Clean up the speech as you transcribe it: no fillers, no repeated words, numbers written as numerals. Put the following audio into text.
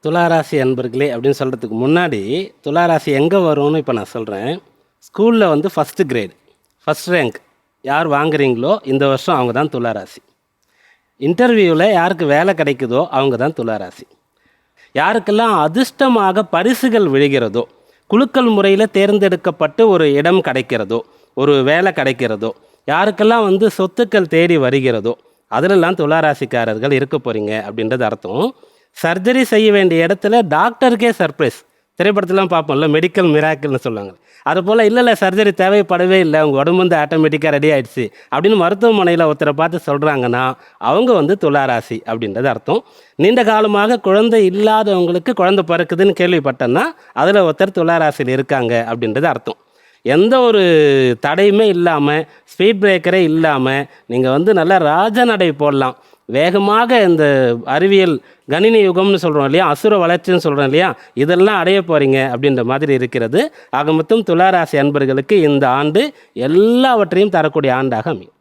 துளாராசி அன்பர்களே அப்படின்னு சொல்கிறதுக்கு முன்னாடி துளாராசி எங்கே வரும்னு இப்போ நான் சொல்கிறேன். ஸ்கூலில் வந்து ஃபஸ்ட்டு கிரேட் ஃபஸ்ட் ரேங்க் யார் வாங்குறீங்களோ இந்த வருஷம் அவங்க தான் துளாராசி. இன்டர்வியூவில் யாருக்கு வேலை கிடைக்குதோ அவங்க தான் துளாராசி. யாருக்கெல்லாம் அதிர்ஷ்டமாக பரிசுகள் விழுகிறதோ, குலுக்கல் முறையில் தேர்ந்தெடுக்கப்பட்டு ஒரு இடம் கிடைக்கிறதோ, ஒரு வேலை கிடைக்கிறதோ, யாருக்கெல்லாம் வந்து சொத்துக்கள் தேடி வருகிறதோ அதிலெல்லாம் துளாராசிக்காரர்கள் இருக்க போகிறீங்க அப்படின்றது அர்த்தம். சர்ஜரி செய்ய வேண்டிய இடத்துல டாக்டருக்கே சர்ப்ரைஸ். திரைப்படத்திலாம் பார்ப்போம்ல, மெடிக்கல் மிராக்கிள்னு சொல்லுவாங்க. அதுபோல் இல்லை சர்ஜரி தேவைப்படவே இல்லை, உங்கள் உடம்பு வந்து ஆட்டோமேட்டிக்காக ரெடி ஆகிடுச்சு அப்படின்னு மருத்துவமனையில் ஒருத்தரை பார்த்து சொல்கிறாங்கன்னா அவங்க வந்து துளாராசி அப்படின்றது அர்த்தம். நீண்ட காலமாக குழந்தை இல்லாதவங்களுக்கு குழந்தை பிறக்குதுன்னு கேள்விப்பட்டேன்னா அதில் ஒருத்தர் துளாராசியில் இருக்காங்க அப்படின்றது அர்த்தம். எந்த ஒரு தடையுமே இல்லாமல், ஸ்பீட் பிரேக்கரே இல்லாமல் நீங்கள் வந்து நல்லா ராஜநடை போடலாம். வேகமாக இந்த அறிவியல் கணினி யுகம்னு சொல்கிறோம் இல்லையா, அசுர வளர்ச்சின்னு சொல்கிறோம் இல்லையா, இதெல்லாம் அடைய போகிறீங்க அப்படின்ற மாதிரி இருக்கிறது. ஆக மொத்தம் துளாராசி அன்பர்களுக்கு இந்த ஆண்டு எல்லாவற்றையும் தரக்கூடிய ஆண்டாக அமையும்.